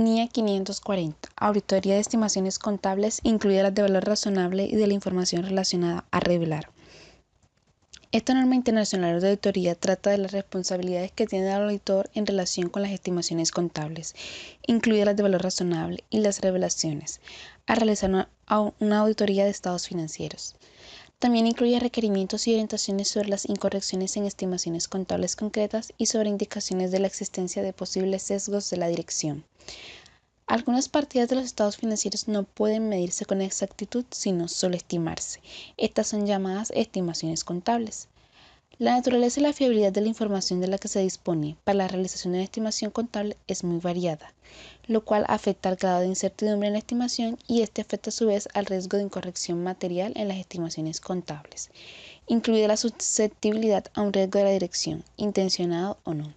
NIE 540. Auditoría de estimaciones contables, incluidas las de valor razonable y de la información relacionada a revelar. Esta norma internacional de auditoría trata de las responsabilidades que tiene el auditor en relación con las estimaciones contables, incluidas las de valor razonable y las revelaciones, a realizar una auditoría de estados financieros. También incluye requerimientos y orientaciones sobre las incorrecciones en estimaciones contables concretas y sobre indicaciones de la existencia de posibles sesgos de la dirección. Algunas partidas de los estados financieros no pueden medirse con exactitud, sino solo estimarse. Estas son llamadas estimaciones contables. La naturaleza y la fiabilidad de la información de la que se dispone para la realización de una estimación contable es muy variada, lo cual afecta al grado de incertidumbre en la estimación y este afecta a su vez al riesgo de incorrección material en las estimaciones contables, incluida la susceptibilidad a un riesgo de la dirección, intencionado o no.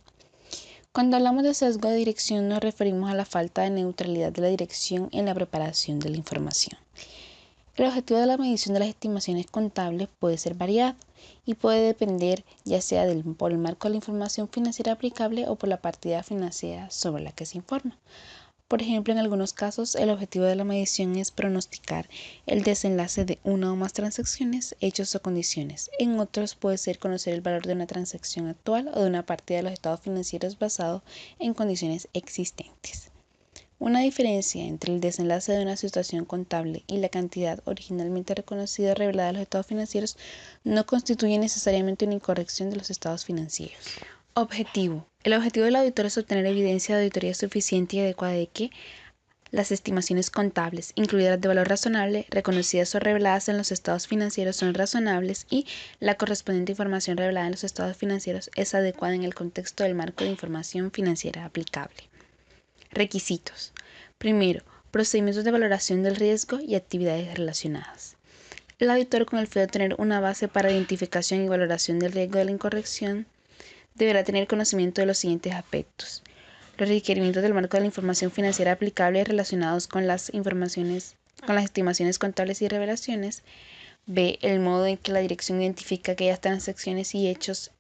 Cuando hablamos de sesgo de dirección nos referimos a la falta de neutralidad de la dirección en la preparación de la información. El objetivo de la medición de las estimaciones contables puede ser variado y puede depender ya sea por el marco de la información financiera aplicable o por la partida financiera sobre la que se informa. Por ejemplo, en algunos casos, el objetivo de la medición es pronosticar el desenlace de una o más transacciones, hechos o condiciones. En otros puede ser conocer el valor de una transacción actual o de una partida de los estados financieros basado en condiciones existentes. Una diferencia entre el desenlace de una situación contable y la cantidad originalmente reconocida o revelada de los estados financieros no constituye necesariamente una incorrección de los estados financieros. Objetivo. El objetivo del auditor es obtener evidencia de auditoría suficiente y adecuada de que las estimaciones contables, incluidas las de valor razonable, reconocidas o reveladas en los estados financieros son razonables y la correspondiente información revelada en los estados financieros es adecuada en el contexto del marco de información financiera aplicable. Requisitos. Primero, procedimientos de valoración del riesgo y actividades relacionadas. El auditor, con el fin de obtener una base para identificación y valoración del riesgo de la incorrección, deberá tener conocimiento de los siguientes aspectos: los requerimientos del marco de la información financiera aplicable relacionados con las estimaciones contables y revelaciones. B. El modo en que la dirección identifica aquellas transacciones y hechos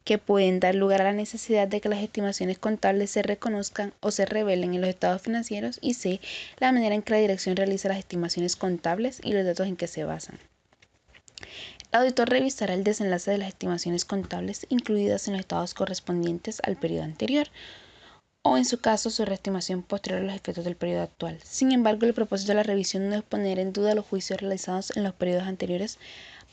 que pueden dar lugar a la necesidad de que las estimaciones contables se reconozcan o se revelen en los estados financieros. Y C. La manera en que la dirección realiza las estimaciones contables y los datos en que se basan. El auditor revisará el desenlace de las estimaciones contables incluidas en los estados correspondientes al periodo anterior, o en su caso su reestimación posterior a los efectos del periodo actual. Sin embargo, el propósito de la revisión no es poner en duda los juicios realizados en los periodos anteriores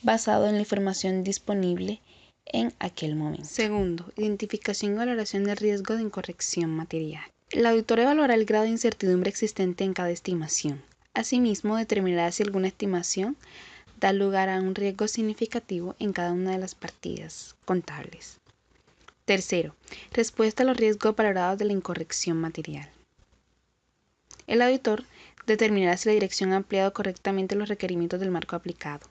basado en la información disponible en aquel momento. Segundo, identificación y valoración del riesgo de incorrección material. El auditor evaluará el grado de incertidumbre existente en cada estimación. Asimismo, determinará si alguna estimación da lugar a un riesgo significativo en cada una de las partidas contables. Tercero, respuesta a los riesgos valorados de la incorrección material. El auditor determinará si la dirección ha ampliado correctamente los requerimientos del marco aplicado.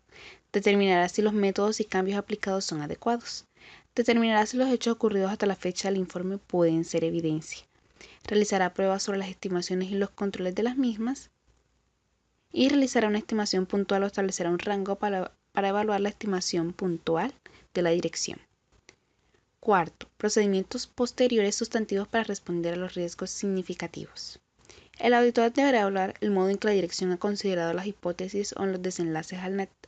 Determinará si los métodos y cambios aplicados son adecuados. Determinará si los hechos ocurridos hasta la fecha del informe pueden ser evidencia. Realizará pruebas sobre las estimaciones y los controles de las mismas. Y realizará una estimación puntual o establecerá un rango para evaluar la estimación puntual de la dirección. Cuarto, procedimientos posteriores sustantivos para responder a los riesgos significativos. El auditor deberá evaluar el modo en que la dirección ha considerado las hipótesis o los desenlaces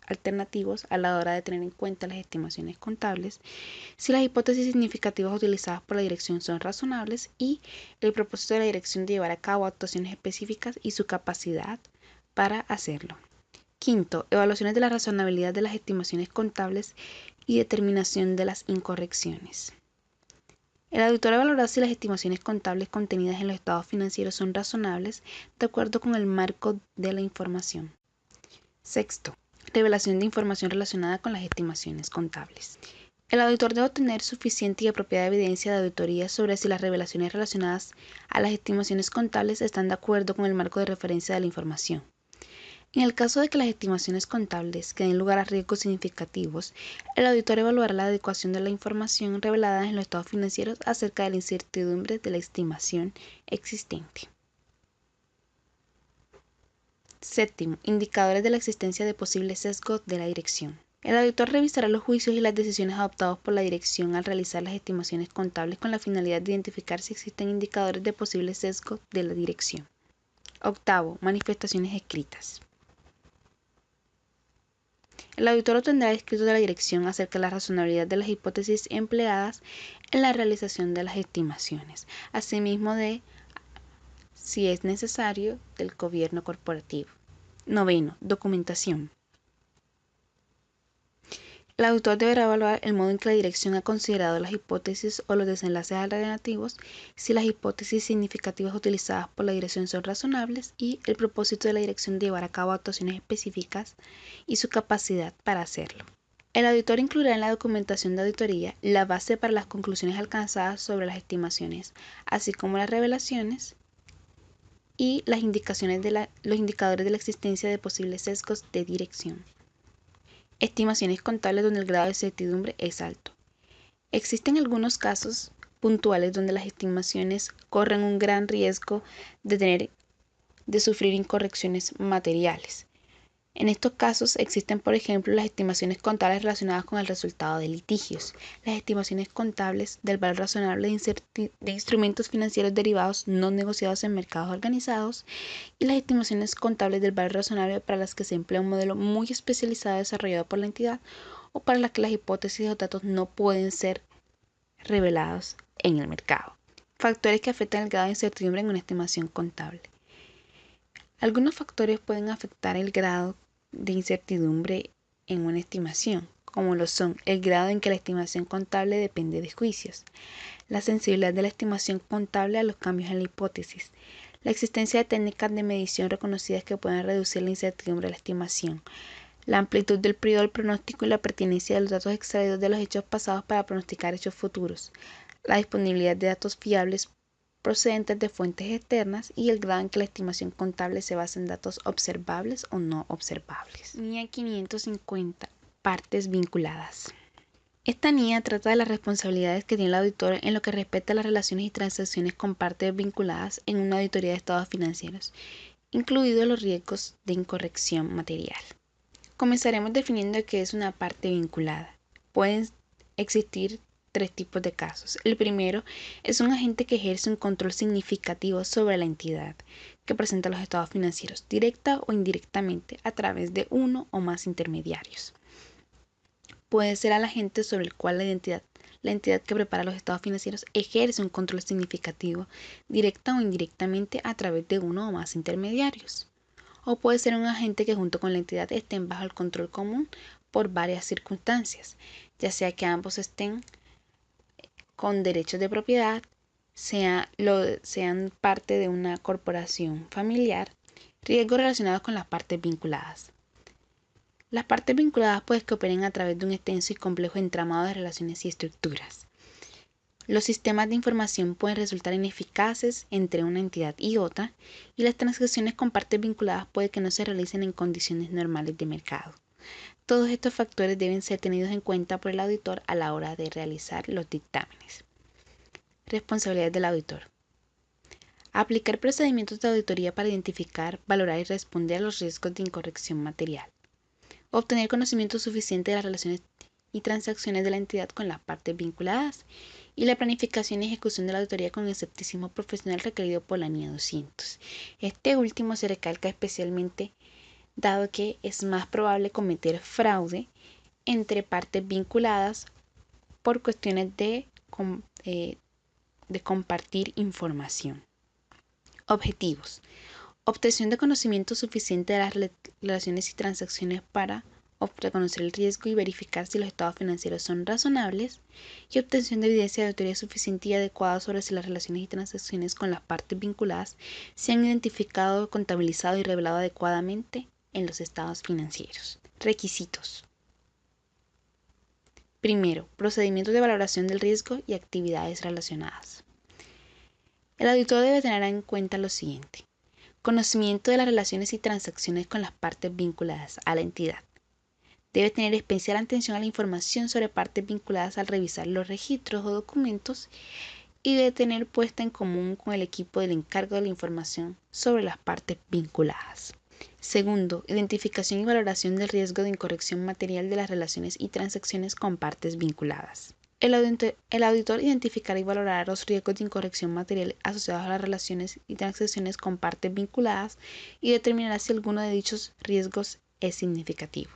alternativos a la hora de tener en cuenta las estimaciones contables, si las hipótesis significativas utilizadas por la dirección son razonables y el propósito de la dirección de llevar a cabo actuaciones específicas y su capacidad para hacerlo. Quinto, evaluaciones de la razonabilidad de las estimaciones contables y determinación de las incorrecciones. El auditor evaluará si las estimaciones contables contenidas en los estados financieros son razonables de acuerdo con el marco de la información. Sexto, revelación de información relacionada con las estimaciones contables. El auditor debe obtener suficiente y apropiada evidencia de auditoría sobre si las revelaciones relacionadas a las estimaciones contables están de acuerdo con el marco de referencia de la información. En el caso de que las estimaciones contables que den lugar a riesgos significativos, el auditor evaluará la adecuación de la información revelada en los estados financieros acerca de la incertidumbre de la estimación existente. Séptimo, indicadores de la existencia de posibles sesgos de la dirección. El auditor revisará los juicios y las decisiones adoptados por la dirección al realizar las estimaciones contables con la finalidad de identificar si existen indicadores de posible sesgo de la dirección. Octavo, manifestaciones escritas. El auditor obtendrá escritos de la dirección acerca de la razonabilidad de las hipótesis empleadas en la realización de las estimaciones, asimismo de, si es necesario, del gobierno corporativo. Noveno, documentación. El auditor deberá evaluar el modo en que la dirección ha considerado las hipótesis o los desenlaces alternativos, si las hipótesis significativas utilizadas por la dirección son razonables y el propósito de la dirección de llevar a cabo actuaciones específicas y su capacidad para hacerlo. El auditor incluirá en la documentación de auditoría la base para las conclusiones alcanzadas sobre las estimaciones, así como las revelaciones y las indicaciones los indicadores de la existencia de posibles sesgos de dirección. Estimaciones contables donde el grado de certidumbre es alto. Existen algunos casos puntuales donde las estimaciones corren un gran riesgo de sufrir incorrecciones materiales. En estos casos existen, por ejemplo, las estimaciones contables relacionadas con el resultado de litigios, las estimaciones contables del valor razonable de instrumentos financieros derivados no negociados en mercados organizados y las estimaciones contables del valor razonable para las que se emplea un modelo muy especializado desarrollado por la entidad o para las que las hipótesis o datos no pueden ser revelados en el mercado. Factores que afectan el grado de incertidumbre en una estimación contable. Algunos factores pueden afectar el grado de incertidumbre en una estimación, como lo son el grado en que la estimación contable depende de juicios, la sensibilidad de la estimación contable a los cambios en la hipótesis, la existencia de técnicas de medición reconocidas que puedan reducir la incertidumbre de la estimación, la amplitud del periodo del pronóstico y la pertinencia de los datos extraídos de los hechos pasados para pronosticar hechos futuros, la disponibilidad de datos fiables procedentes de fuentes externas y el grado en que la estimación contable se basa en datos observables o no observables. NIA 550. Partes vinculadas. Esta NIA trata de las responsabilidades que tiene el auditor en lo que respecta a las relaciones y transacciones con partes vinculadas en una auditoría de estados financieros, incluidos los riesgos de incorrección material. Comenzaremos definiendo qué es una parte vinculada. Pueden existir tres tipos de casos. El primero es un agente que ejerce un control significativo sobre la entidad que presenta los estados financieros, directa o indirectamente, a través de uno o más intermediarios. Puede ser al agente sobre el cual la entidad que prepara los estados financieros ejerce un control significativo, directa o indirectamente, a través de uno o más intermediarios. O puede ser un agente que junto con la entidad estén bajo el control común por varias circunstancias, ya sea que ambos estén con derechos de propiedad, sean parte de una corporación familiar, riesgos relacionados con las partes vinculadas. Las partes vinculadas pueden que operen a través de un extenso y complejo entramado de relaciones y estructuras. Los sistemas de información pueden resultar ineficaces entre una entidad y otra, y las transacciones con partes vinculadas puede que no se realicen en condiciones normales de mercado. Todos estos factores deben ser tenidos en cuenta por el auditor a la hora de realizar los dictámenes. Responsabilidades del auditor. Aplicar procedimientos de auditoría para identificar, valorar y responder a los riesgos de incorrección material. Obtener conocimiento suficiente de las relaciones y transacciones de la entidad con las partes vinculadas y la planificación y ejecución de la auditoría con el escepticismo profesional requerido por la NIA 200. Este último se recalca especialmente dado que es más probable cometer fraude entre partes vinculadas por cuestiones de compartir información. Objetivos. Obtención de conocimiento suficiente de las relaciones y transacciones para reconocer el riesgo y verificar si los estados financieros son razonables, y obtención de evidencia de auditoría suficiente y adecuada sobre si las relaciones y transacciones con las partes vinculadas se han identificado, contabilizado y revelado adecuadamente en los estados financieros. Requisitos. Primero, procedimientos de valoración del riesgo y actividades relacionadas. El auditor debe tener en cuenta lo siguiente: conocimiento de las relaciones y transacciones con las partes vinculadas a la entidad. Debe tener especial atención a la información sobre partes vinculadas al revisar los registros o documentos y debe tener puesta en común con el equipo del encargo de la información sobre las partes vinculadas. Segundo, identificación y valoración del riesgo de incorrección material de las relaciones y transacciones con partes vinculadas. El auditor identificará y valorará los riesgos de incorrección material asociados a las relaciones y transacciones con partes vinculadas y determinará si alguno de dichos riesgos es significativo.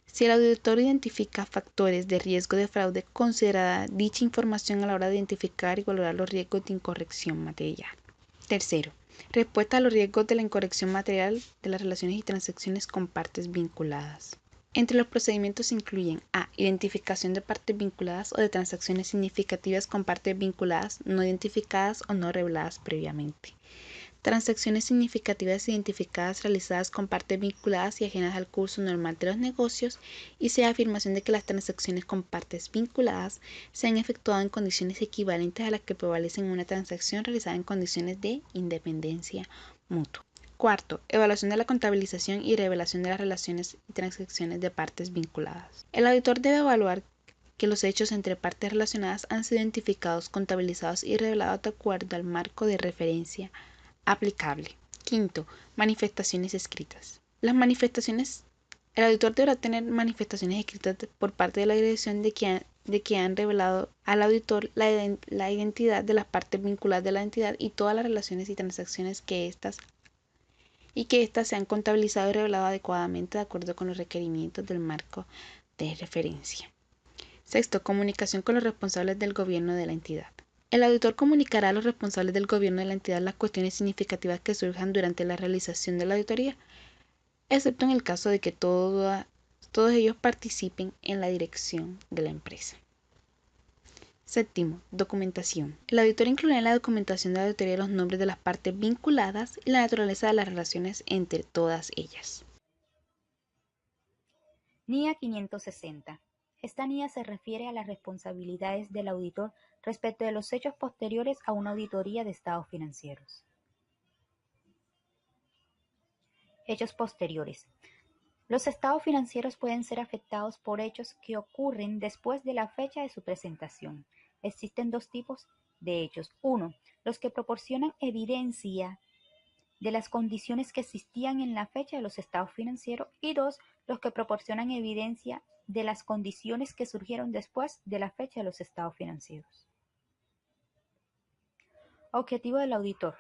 Si el auditor identifica factores de riesgo de fraude, considerará dicha información a la hora de identificar y valorar los riesgos de incorrección material. Tercero, respuesta a los riesgos de la incorrección material de las relaciones y transacciones con partes vinculadas. Entre los procedimientos se incluyen a. Identificación de partes vinculadas o de transacciones significativas con partes vinculadas no identificadas o no reveladas previamente. Transacciones significativas identificadas realizadas con partes vinculadas y ajenas al curso normal de los negocios y sea afirmación de que las transacciones con partes vinculadas se han efectuado en condiciones equivalentes a las que prevalecen en una transacción realizada en condiciones de independencia mutua. Cuarto, evaluación de la contabilización y revelación de las relaciones y transacciones de partes vinculadas. El auditor debe evaluar que los hechos entre partes relacionadas han sido identificados, contabilizados y revelados de acuerdo al marco de referencia aplicable. Quinto, manifestaciones escritas. El auditor deberá tener manifestaciones escritas por parte de la dirección de que han revelado al auditor la identidad de las partes vinculadas de la entidad y todas las relaciones y transacciones que éstas se han contabilizado y revelado adecuadamente de acuerdo con los requerimientos del marco de referencia. Sexto, comunicación con los responsables del gobierno de la entidad. El auditor comunicará a los responsables del gobierno de la entidad las cuestiones significativas que surjan durante la realización de la auditoría, excepto en el caso de que todos ellos participen en la dirección de la empresa. Séptimo, documentación. El auditor incluirá en la documentación de la auditoría los nombres de las partes vinculadas y la naturaleza de las relaciones entre todas ellas. NIA 560. Esta NIA se refiere a las responsabilidades del auditor respecto de los hechos posteriores a una auditoría de estados financieros. Hechos posteriores. Los estados financieros pueden ser afectados por hechos que ocurren después de la fecha de su presentación. Existen dos tipos de hechos. Uno, los que proporcionan evidencia de las condiciones que existían en la fecha de los estados financieros y dos, los que proporcionan evidencia de las condiciones que surgieron después de la fecha de los estados financieros. Objetivo del auditor.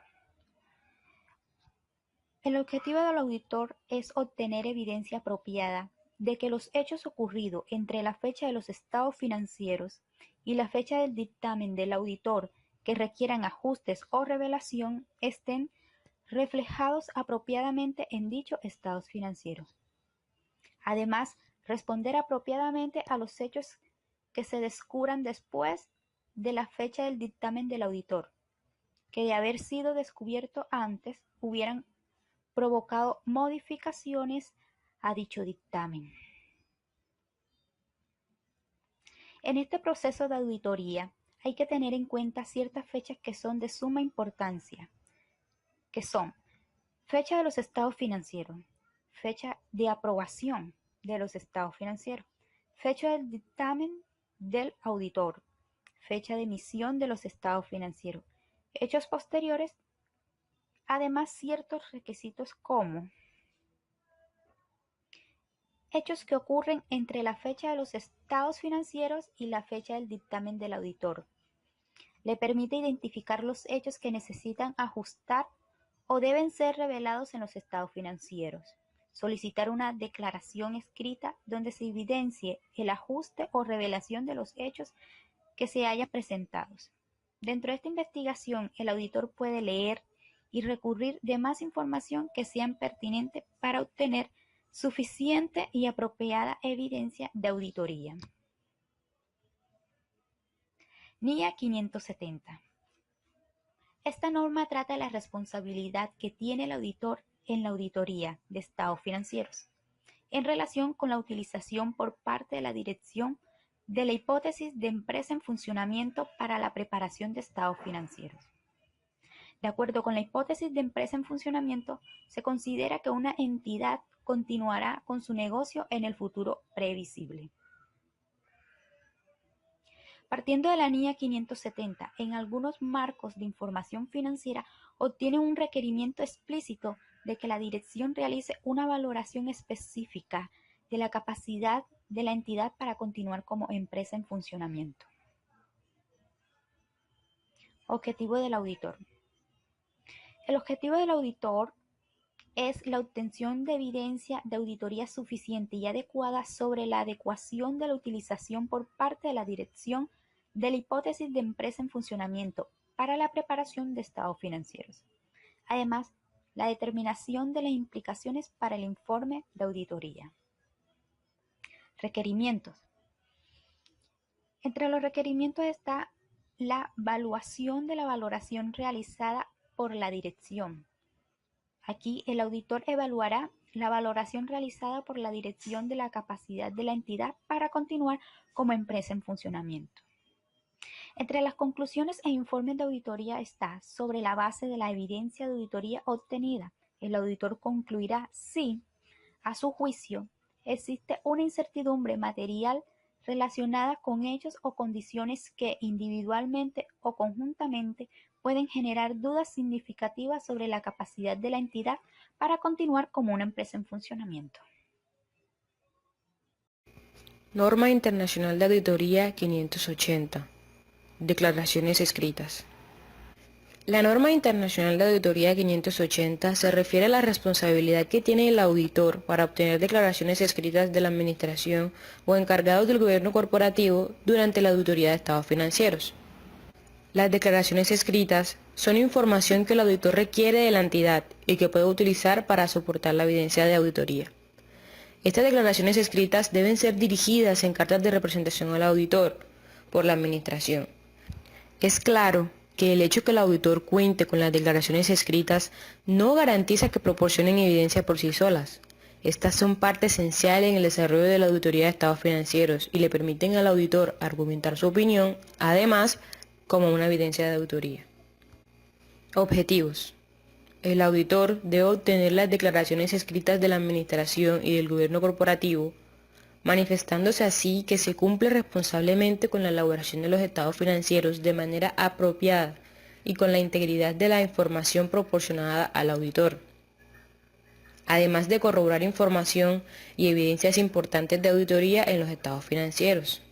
El objetivo del auditor es obtener evidencia apropiada de que los hechos ocurridos entre la fecha de los estados financieros y la fecha del dictamen del auditor que requieran ajustes o revelación estén reflejados apropiadamente en dichos estados financieros. Además, responder apropiadamente a los hechos que se descubran después de la fecha del dictamen del auditor, que de haber sido descubierto antes hubieran provocado modificaciones a dicho dictamen. En este proceso de auditoría hay que tener en cuenta ciertas fechas que son de suma importancia, que son fecha de los estados financieros, fecha de aprobación de los estados financieros, fecha del dictamen del auditor, fecha de emisión de los estados financieros, hechos posteriores, además ciertos requisitos como hechos que ocurren entre la fecha de los estados financieros y la fecha del dictamen del auditor. Le permite identificar los hechos que necesitan ajustar o deben ser revelados en los estados financieros. Solicitar una declaración escrita donde se evidencie el ajuste o revelación de los hechos que se hayan presentado. Dentro de esta investigación, el auditor puede leer y recurrir de más información que sean pertinente para obtener suficiente y apropiada evidencia de auditoría. NIA 570. Esta norma trata de la responsabilidad que tiene el auditor en la auditoría de estados financieros, en relación con la utilización por parte de la dirección de la hipótesis de empresa en funcionamiento para la preparación de estados financieros. De acuerdo con la hipótesis de empresa en funcionamiento, se considera que una entidad continuará con su negocio en el futuro previsible. Partiendo de la NIA 570, en algunos marcos de información financiera obtienen un requerimiento explícito de que la dirección realice una valoración específica de la capacidad de la entidad para continuar como empresa en funcionamiento. Objetivo del auditor. El objetivo del auditor es la obtención de evidencia de auditoría suficiente y adecuada sobre la adecuación de la utilización por parte de la dirección de la hipótesis de empresa en funcionamiento para la preparación de estados financieros. Además, la determinación de las implicaciones para el informe de auditoría. Requerimientos. Entre los requerimientos está la evaluación de la valoración realizada por la dirección. Aquí el auditor evaluará la valoración realizada por la dirección de la capacidad de la entidad para continuar como empresa en funcionamiento. Entre las conclusiones e informes de auditoría está, sobre la base de la evidencia de auditoría obtenida, el auditor concluirá si, a su juicio, existe una incertidumbre material relacionada con hechos o condiciones que individualmente o conjuntamente pueden generar dudas significativas sobre la capacidad de la entidad para continuar como una empresa en funcionamiento. Norma Internacional de Auditoría 580. Declaraciones escritas. La Norma Internacional de Auditoría 580 se refiere a la responsabilidad que tiene el auditor para obtener declaraciones escritas de la administración o encargados del gobierno corporativo durante la auditoría de estados financieros. Las declaraciones escritas son información que el auditor requiere de la entidad y que puede utilizar para soportar la evidencia de auditoría. Estas declaraciones escritas deben ser dirigidas en cartas de representación al auditor por la administración. Es claro que el hecho que el auditor cuente con las declaraciones escritas no garantiza que proporcionen evidencia por sí solas. Estas son parte esencial en el desarrollo de la auditoría de estados financieros y le permiten al auditor argumentar su opinión, además, como una evidencia de auditoría. Objetivos. El auditor debe obtener las declaraciones escritas de la administración y del gobierno corporativo, manifestándose así que se cumple responsablemente con la elaboración de los estados financieros de manera apropiada y con la integridad de la información proporcionada al auditor, además de corroborar información y evidencias importantes de auditoría en los estados financieros.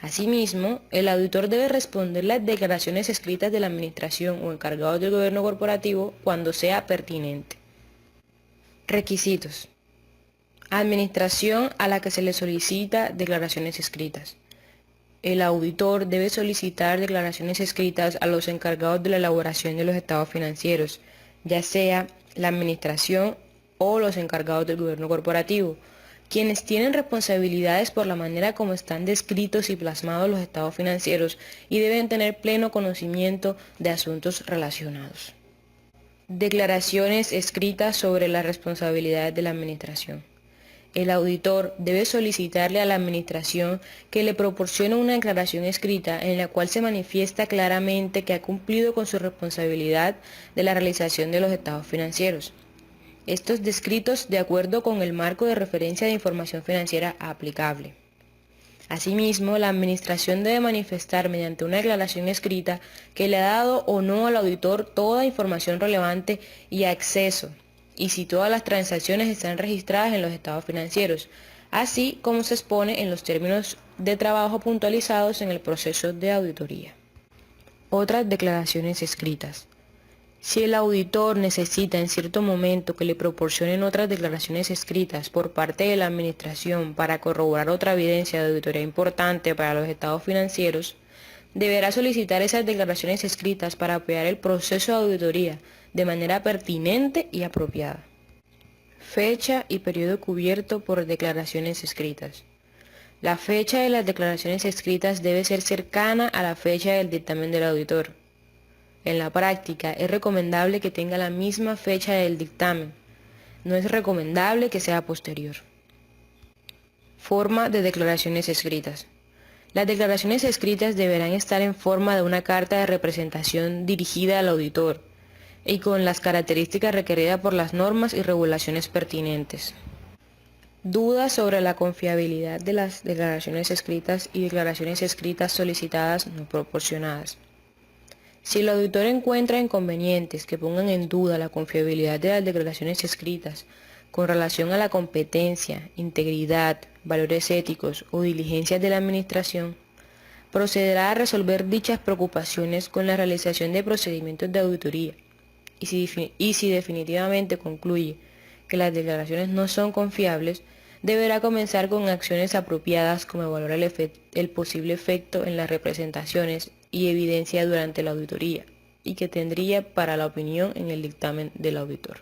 Asimismo, el auditor debe responder las declaraciones escritas de la administración o encargados del gobierno corporativo cuando sea pertinente. Requisitos. Administración a la que se le solicita declaraciones escritas. El auditor debe solicitar declaraciones escritas a los encargados de la elaboración de los estados financieros, ya sea la administración o los encargados del gobierno corporativo, quienes tienen responsabilidades por la manera como están descritos y plasmados los estados financieros y deben tener pleno conocimiento de asuntos relacionados. Declaraciones escritas sobre las responsabilidades de la administración. El auditor debe solicitarle a la administración que le proporcione una declaración escrita en la cual se manifiesta claramente que ha cumplido con su responsabilidad de la realización de los estados financieros. Estos descritos de acuerdo con el marco de referencia de información financiera aplicable. Asimismo, la administración debe manifestar mediante una declaración escrita que le ha dado o no al auditor toda información relevante y acceso, y si todas las transacciones están registradas en los estados financieros, así como se expone en los términos de trabajo puntualizados en el proceso de auditoría. Otras declaraciones escritas. Si el auditor necesita en cierto momento que le proporcionen otras declaraciones escritas por parte de la administración para corroborar otra evidencia de auditoría importante para los estados financieros, deberá solicitar esas declaraciones escritas para apoyar el proceso de auditoría de manera pertinente y apropiada. Fecha y periodo cubierto por declaraciones escritas. La fecha de las declaraciones escritas debe ser cercana a la fecha del dictamen del auditor. En la práctica, es recomendable que tenga la misma fecha del dictamen. No es recomendable que sea posterior. Forma de declaraciones escritas. Las declaraciones escritas deberán estar en forma de una carta de representación dirigida al auditor y con las características requeridas por las normas y regulaciones pertinentes. Dudas sobre la confiabilidad de las declaraciones escritas y declaraciones escritas solicitadas no proporcionadas. Si el auditor encuentra inconvenientes que pongan en duda la confiabilidad de las declaraciones escritas con relación a la competencia, integridad, valores éticos o diligencias de la administración, procederá a resolver dichas preocupaciones con la realización de procedimientos de auditoría. Y si definitivamente concluye que las declaraciones no son confiables, deberá comenzar con acciones apropiadas como evaluar el posible efecto en las representaciones y evidencia durante la auditoría, y que tendría para la opinión en el dictamen del auditor.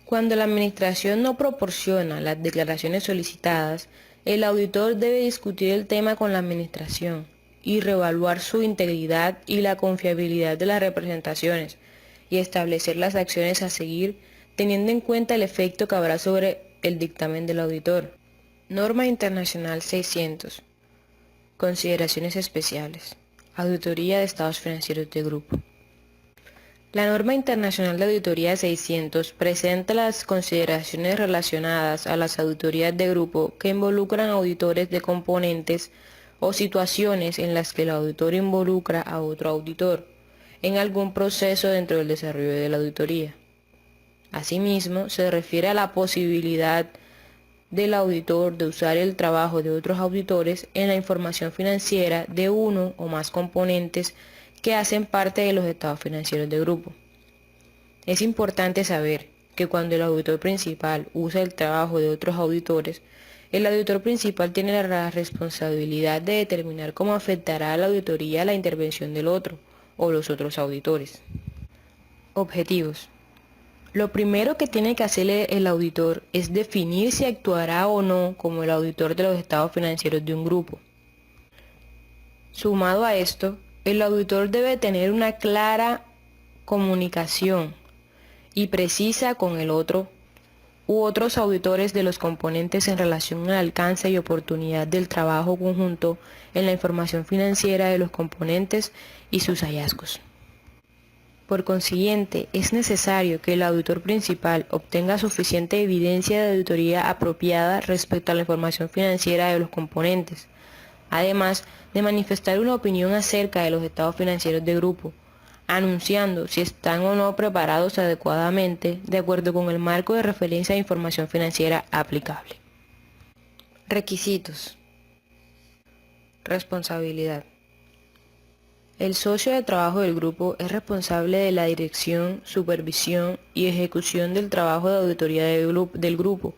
Cuando la administración no proporciona las declaraciones solicitadas, el auditor debe discutir el tema con la administración y reevaluar su integridad y la confiabilidad de las representaciones y establecer las acciones a seguir teniendo en cuenta el efecto que habrá sobre el dictamen del auditor. Norma Internacional 600. Consideraciones especiales. Auditoría de estados financieros de grupo. La Norma Internacional de Auditoría 600 presenta las consideraciones relacionadas a las auditorías de grupo que involucran auditores de componentes o situaciones en las que el auditor involucra a otro auditor en algún proceso dentro del desarrollo de la auditoría. Asimismo, se refiere a la posibilidad del auditor de usar el trabajo de otros auditores en la información financiera de uno o más componentes que hacen parte de los estados financieros de grupo. Es importante saber que cuando el auditor principal usa el trabajo de otros auditores, el auditor principal tiene la responsabilidad de determinar cómo afectará a la auditoría la intervención del otro o los otros auditores. Objetivos. Lo primero que tiene que hacer el auditor es definir si actuará o no como el auditor de los estados financieros de un grupo. Sumado a esto, el auditor debe tener una clara comunicación y precisa con el otro u otros auditores de los componentes en relación al alcance y oportunidad del trabajo conjunto en la información financiera de los componentes y sus hallazgos. Por consiguiente, es necesario que el auditor principal obtenga suficiente evidencia de auditoría apropiada respecto a la información financiera de los componentes, además de manifestar una opinión acerca de los estados financieros de grupo, anunciando si están o no preparados adecuadamente de acuerdo con el marco de referencia de información financiera aplicable. Requisitos. Responsabilidad. El socio de trabajo del grupo es responsable de la dirección, supervisión y ejecución del trabajo de auditoría del grupo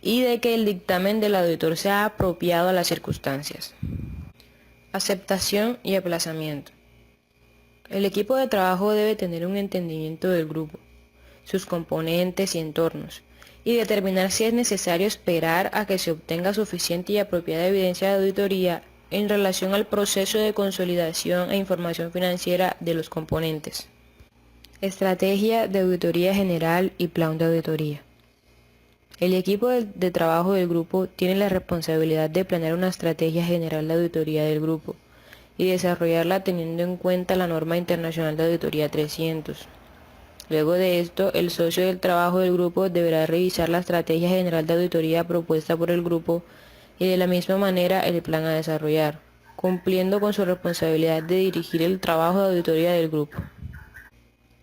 y de que el dictamen del auditor sea apropiado a las circunstancias. Aceptación y aplazamiento. El equipo de trabajo debe tener un entendimiento del grupo, sus componentes y entornos, y determinar si es necesario esperar a que se obtenga suficiente y apropiada evidencia de auditoría en relación al proceso de consolidación e información financiera de los componentes. Estrategia de auditoría general y plan de auditoría. El equipo de trabajo del grupo tiene la responsabilidad de planear una estrategia general de auditoría del grupo y desarrollarla teniendo en cuenta la norma internacional de auditoría 300. Luego de esto, el socio del trabajo del grupo deberá revisar la estrategia general de auditoría propuesta por el grupo y de la misma manera el plan a desarrollar, cumpliendo con su responsabilidad de dirigir el trabajo de auditoría del grupo.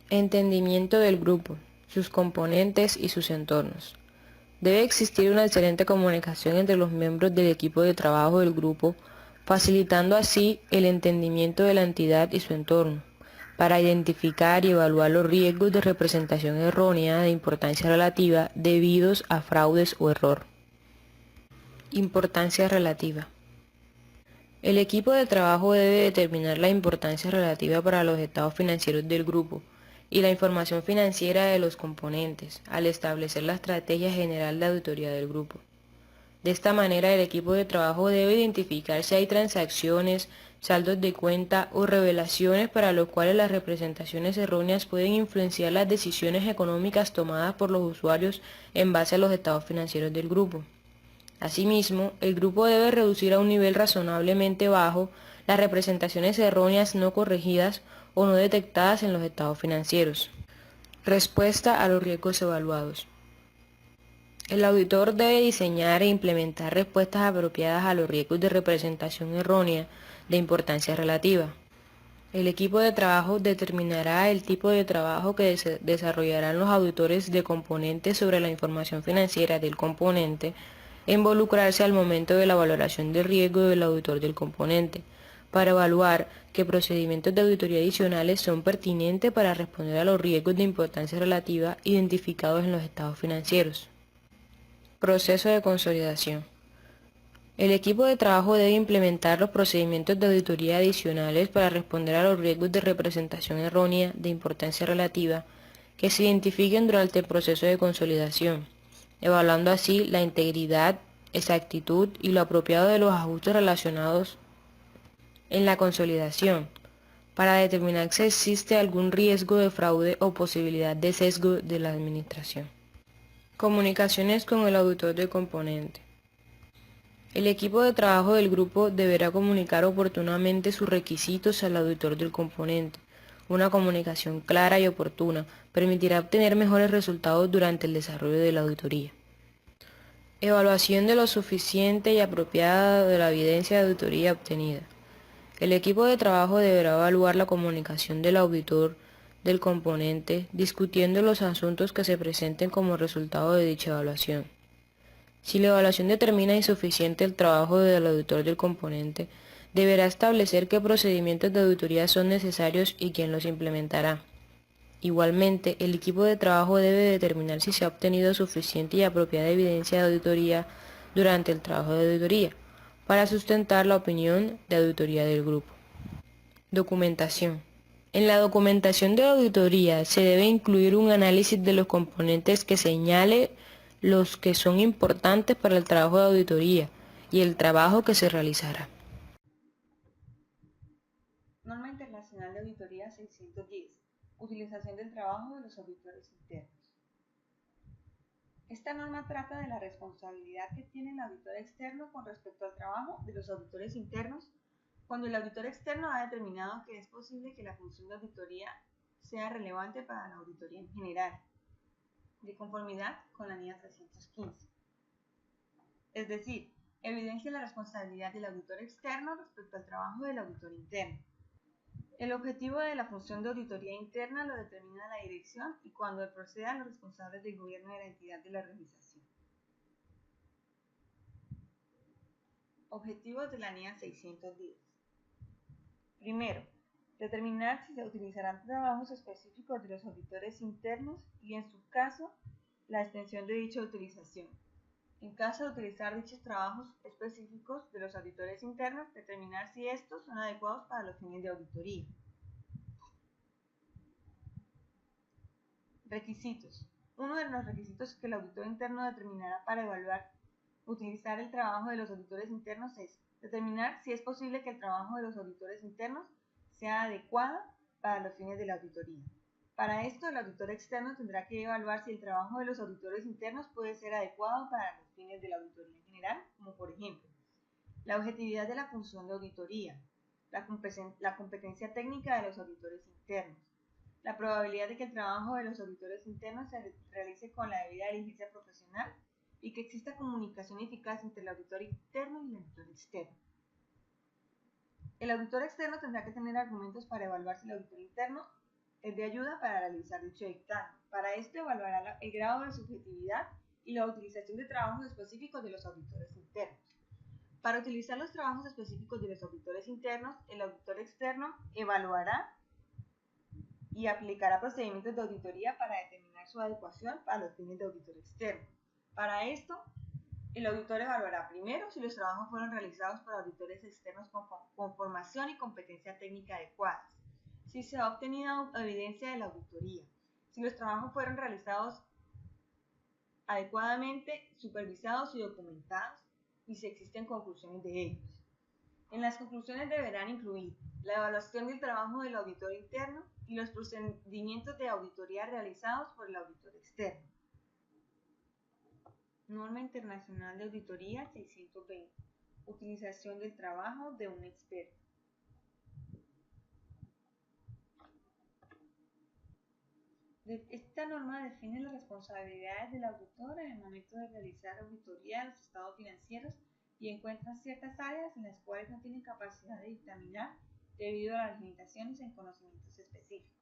Entendimiento del grupo, sus componentes y sus entornos. Debe existir una excelente comunicación entre los miembros del equipo de trabajo del grupo, facilitando así el entendimiento de la entidad y su entorno, para identificar y evaluar los riesgos de representación errónea de importancia relativa debidos a fraudes o error. Importancia relativa. El equipo de trabajo debe determinar la importancia relativa para los estados financieros del grupo y la información financiera de los componentes al establecer la estrategia general de auditoría del grupo. De esta manera, el equipo de trabajo debe identificar si hay transacciones, saldos de cuenta o revelaciones para los cuales las representaciones erróneas pueden influenciar las decisiones económicas tomadas por los usuarios en base a los estados financieros del grupo. Asimismo, el grupo debe reducir a un nivel razonablemente bajo las representaciones erróneas no corregidas o no detectadas en los estados financieros. Respuesta a los riesgos evaluados. El auditor debe diseñar e implementar respuestas apropiadas a los riesgos de representación errónea de importancia relativa. El equipo de trabajo determinará el tipo de trabajo que desarrollarán los auditores de componentes sobre la información financiera del componente e involucrarse al momento de la valoración del riesgo del auditor del componente, para evaluar qué procedimientos de auditoría adicionales son pertinentes para responder a los riesgos de importancia relativa identificados en los estados financieros. Proceso de consolidación. El equipo de trabajo debe implementar los procedimientos de auditoría adicionales para responder a los riesgos de representación errónea de importancia relativa que se identifiquen durante el proceso de consolidación, evaluando así la integridad, exactitud y lo apropiado de los ajustes relacionados en la consolidación, para determinar si existe algún riesgo de fraude o posibilidad de sesgo de la administración. Comunicaciones con el auditor de componente. El equipo de trabajo del grupo deberá comunicar oportunamente sus requisitos al auditor del componente. Una comunicación clara y oportuna permitirá obtener mejores resultados durante el desarrollo de la auditoría. Evaluación de lo suficiente y apropiada de la evidencia de auditoría obtenida. El equipo de trabajo deberá evaluar la comunicación del auditor del componente, discutiendo los asuntos que se presenten como resultado de dicha evaluación. Si la evaluación determina insuficiente el trabajo del auditor del componente, deberá establecer qué procedimientos de auditoría son necesarios y quién los implementará. Igualmente, el equipo de trabajo debe determinar si se ha obtenido suficiente y apropiada evidencia de auditoría durante el trabajo de auditoría, para sustentar la opinión de auditoría del grupo. Documentación. En la documentación de auditoría se debe incluir un análisis de los componentes que señale los que son importantes para el trabajo de auditoría y el trabajo que se realizará. Norma Internacional de Auditoría 610. Utilización del trabajo de los auditores internos. Esta norma trata de la responsabilidad que tiene el auditor externo con respecto al trabajo de los auditores internos cuando el auditor externo ha determinado que es posible que la función de auditoría sea relevante para la auditoría en general, de conformidad con la NIA 315. Es decir, evidencia la responsabilidad del auditor externo respecto al trabajo del auditor interno. El objetivo de la función de auditoría interna lo determina la dirección y cuando proceda los responsables del gobierno de la entidad de la organización. Objetivos de la NIA 610. Primero, determinar si se utilizarán trabajos específicos de los auditores internos y, en su caso, la extensión de dicha utilización. En caso de utilizar dichos trabajos específicos de los auditores internos, determinar si estos son adecuados para los fines de auditoría. Requisitos. Uno de los requisitos que el auditor interno determinará para utilizar el trabajo de los auditores internos es determinar si es posible que el trabajo de los auditores internos sea adecuado para los fines de la auditoría. Para esto, el auditor externo tendrá que evaluar si el trabajo de los auditores internos puede ser adecuado para los fines de la auditoría en general, como por ejemplo, la objetividad de la función de auditoría, la competencia técnica de los auditores internos, la probabilidad de que el trabajo de los auditores internos se realice con la debida diligencia profesional y que exista comunicación eficaz entre el auditor interno y el auditor externo. El auditor externo tendrá que tener argumentos para evaluar si el auditor interno es de ayuda para realizar dicho dictamen. Para esto evaluará el grado de subjetividad y la utilización de trabajos específicos de los auditores internos. Para utilizar los trabajos específicos de los auditores internos, el auditor externo evaluará y aplicará procedimientos de auditoría para determinar su adecuación para los fines de auditor externo. Para esto, el auditor evaluará primero si los trabajos fueron realizados por auditores externos con formación y competencia técnica adecuadas, si se ha obtenido evidencia de la auditoría, si los trabajos fueron realizados adecuadamente, supervisados y documentados, y si existen conclusiones de ellos. En las conclusiones deberán incluir la evaluación del trabajo del auditor interno y los procedimientos de auditoría realizados por el auditor externo. Norma Internacional de Auditoría 620. Utilización del trabajo de un experto. Esta norma define las responsabilidades del auditor en el momento de realizar auditoría de los estados financieros y encuentra ciertas áreas en las cuales no tiene capacidad de dictaminar debido a las limitaciones en conocimientos específicos.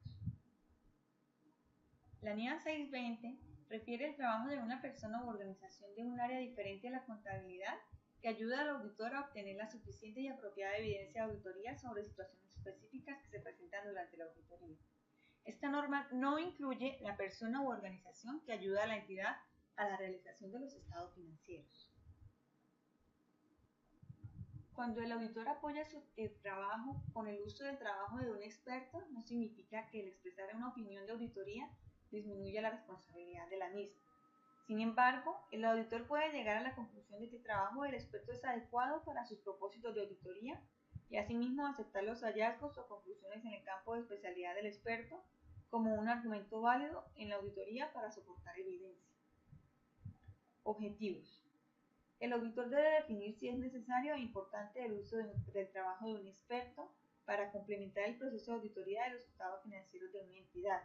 La NIA 620 refiere el trabajo de una persona u organización de un área diferente a la contabilidad que ayuda al auditor a obtener la suficiente y apropiada evidencia de auditoría sobre situaciones específicas que se presentan durante la auditoría. Esta norma no incluye la persona u organización que ayuda a la entidad a la realización de los estados financieros. Cuando el auditor apoya el trabajo con el uso del trabajo de un experto, no significa que el expresar una opinión de auditoría disminuya la responsabilidad de la misma. Sin embargo, el auditor puede llegar a la conclusión de que el trabajo del experto es adecuado para sus propósitos de auditoría y asimismo aceptar los hallazgos o conclusiones en el campo de especialidad del experto como un argumento válido en la auditoría para soportar evidencia. Objetivos. El auditor debe definir si es necesario e importante el uso del trabajo de un experto para complementar el proceso de auditoría de los estados financieros de una entidad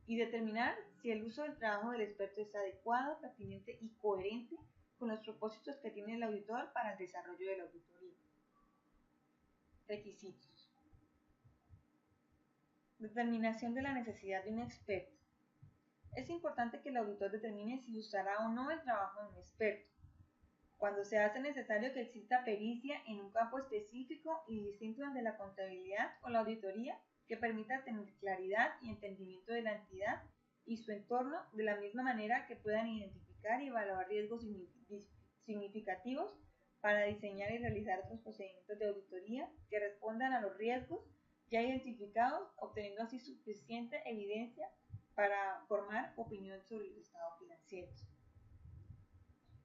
y determinar si el uso del trabajo del experto es adecuado, pertinente y coherente con los propósitos que tiene el auditor para el desarrollo de la auditoría. Requisitos. Determinación de la necesidad de un experto. Es importante que el auditor determine si usará o no el trabajo de un experto. Cuando se hace necesario que exista pericia en un campo específico y distinto al de la contabilidad o la auditoría, que permita tener claridad y entendimiento de la entidad y su entorno de la misma manera que puedan identificar y evaluar riesgos significativos para diseñar y realizar otros procedimientos de auditoría que respondan a los riesgos ya identificados, obteniendo así suficiente evidencia para formar opinión sobre los estados financieros.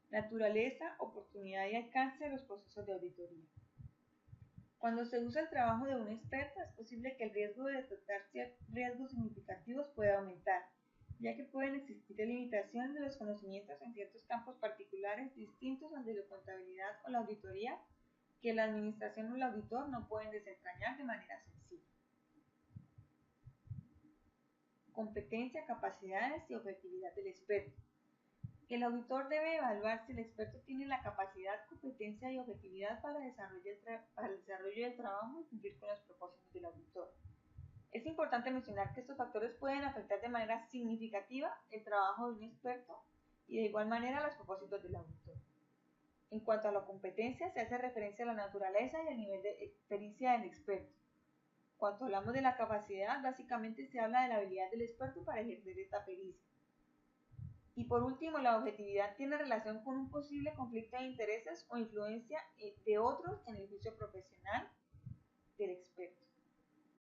Naturaleza, oportunidad y alcance de los procesos de auditoría. Cuando se usa el trabajo de un experto, es posible que el riesgo de detectar riesgos significativos pueda aumentar, ya que pueden existir limitaciones de los conocimientos en ciertos campos particulares distintos al de la contabilidad o la auditoría, que la administración o el auditor no pueden desentrañar de manera sencilla. Competencia, capacidades y objetividad del experto. El auditor debe evaluar si el experto tiene la capacidad, competencia y objetividad para el desarrollo del trabajo y cumplir con los propósitos del auditor. Es importante mencionar que estos factores pueden afectar de manera significativa el trabajo de un experto y de igual manera los propósitos del auditor. En cuanto a la competencia, se hace referencia a la naturaleza y al nivel de pericia del experto. Cuando hablamos de la capacidad, básicamente se habla de la habilidad del experto para ejercer esta pericia. Y por último, la objetividad tiene relación con un posible conflicto de intereses o influencia de otros en el juicio profesional del experto.